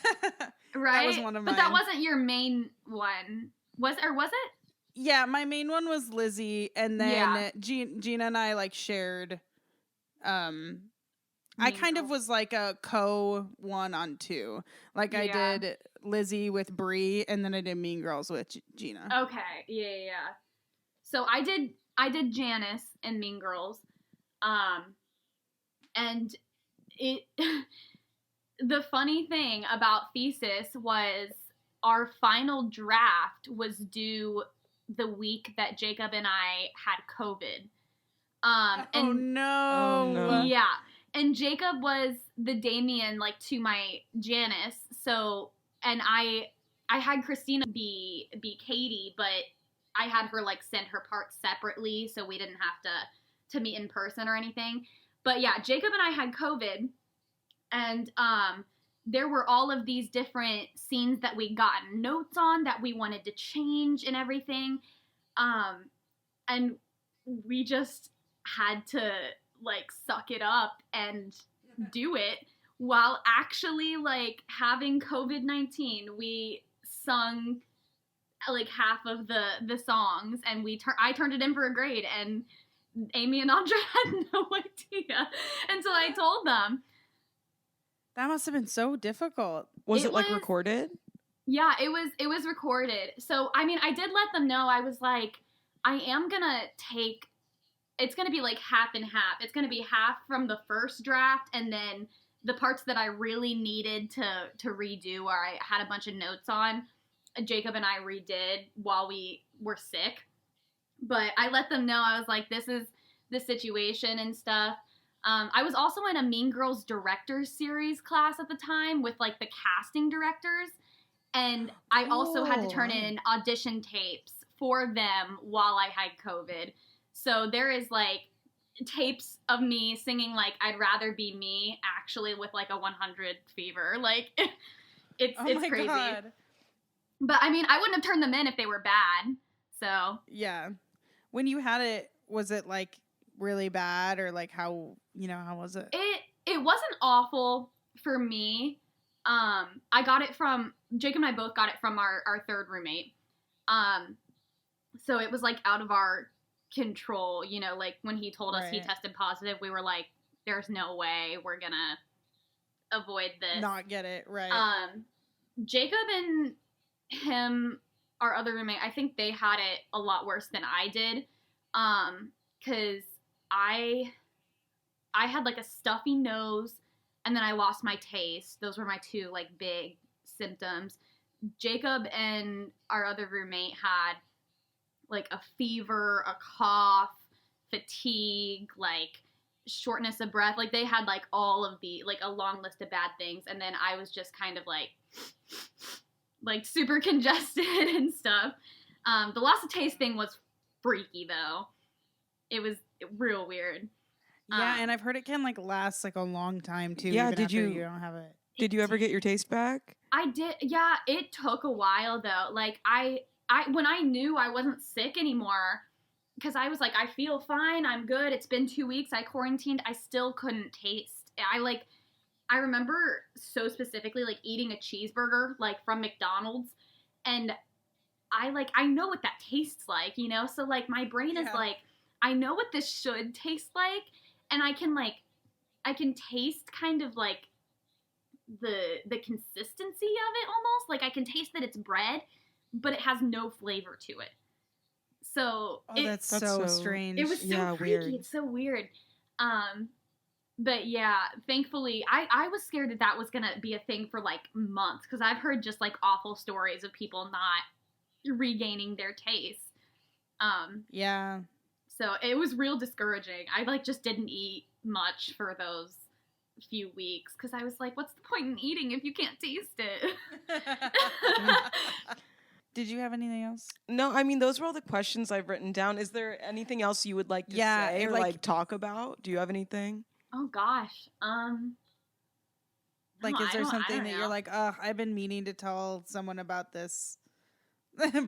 Right? That was one of mine. But that wasn't your main one. Was it? Yeah, my main one was Lizzie, and then Gina and I like shared. I kind of was like a one on two. Like I did Lizzie with Bree, and then I did Mean Girls with Gina. Okay, yeah. So I did Janice in Mean Girls, and it. The funny thing about Thesis was our final draft was due the week that Jacob and I had COVID. Oh no! Yeah. And Jacob was the Damien, like, to my Janice. So, and I had Christina be Katie, but I had her, like, send her parts separately, so we didn't have to meet in person or anything. But yeah, Jacob and I had COVID, and there were all of these different scenes that we got notes on that we wanted to change and everything. And we just had to, like, suck it up and do it while actually, like, having COVID-19. We sung, like, half of the songs, and I turned it in for a grade, and Amy and Andra had no idea until I told them. That must have been so difficult. Was it like recorded? Yeah, it was recorded. So, I mean, I did let them know. I was like, I am gonna take, it's gonna be like half and half. It's gonna be half from the first draft, and then the parts that I really needed to redo, or I had a bunch of notes on, Jacob and I redid while we were sick. But I let them know. I was like, this is the situation and stuff. I was also in a Mean Girls Directors Series class at the time with, like, the casting directors, and I also had to turn in audition tapes for them while I had COVID. So there is, like, tapes of me singing, like, I'd Rather Be Me, actually with, like, a 100 fever. Like, it's crazy. God. But, I mean, I wouldn't have turned them in if they were bad, so. Yeah. When you had it, was it, like, really bad, or, like, how was it? It wasn't awful for me. I got it from, Jacob and I both got it from our third roommate. So it was, like, out of our control, like, when he told us he tested positive, we were like, there's no way we're gonna avoid this. Not get it, right. Jacob and him, our other roommate, I think they had it a lot worse than I did, because I had, like, a stuffy nose, and then I lost my taste. Those were my two, like, big symptoms. Jacob and our other roommate had, like, a fever, a cough, fatigue, like, shortness of breath. Like, they had, like, all of the, like, a long list of bad things, and then I was just kind of, like, super congested and stuff. The loss of taste thing was freaky, though. It was real weird. Yeah, and I've heard it can, like, last, like, a long time, too. Yeah, even you don't have it. Did you ever get your taste back? I did. Yeah, it took a while, though. Like, when I knew I wasn't sick anymore, because I was like, I feel fine, I'm good, it's been 2 weeks, I quarantined, I still couldn't taste. I remember so specifically, like, eating a cheeseburger, like, from McDonald's, and I know what that tastes like, so, like, my brain is like, I know what this should taste like, and I can taste kind of, like, the consistency of it almost. Like, I can taste that it's bread, but it has no flavor to it. So that's so strange. It was so freaky. Weird. It's so weird. But yeah, thankfully, I was scared that was gonna be a thing for, like, months, because I've heard just, like, awful stories of people not regaining their taste. Yeah. So it was real discouraging. I, like, just didn't eat much for those few weeks, because I was like, what's the point in eating if you can't taste it? Did you have anything else? No, I mean, those were all the questions I've written down. Is there anything else you would like to say or like talk about? Do you have anything? Oh gosh. Like, No, is there I something don't that know. you're like, oh, I've been meaning to tell someone about this,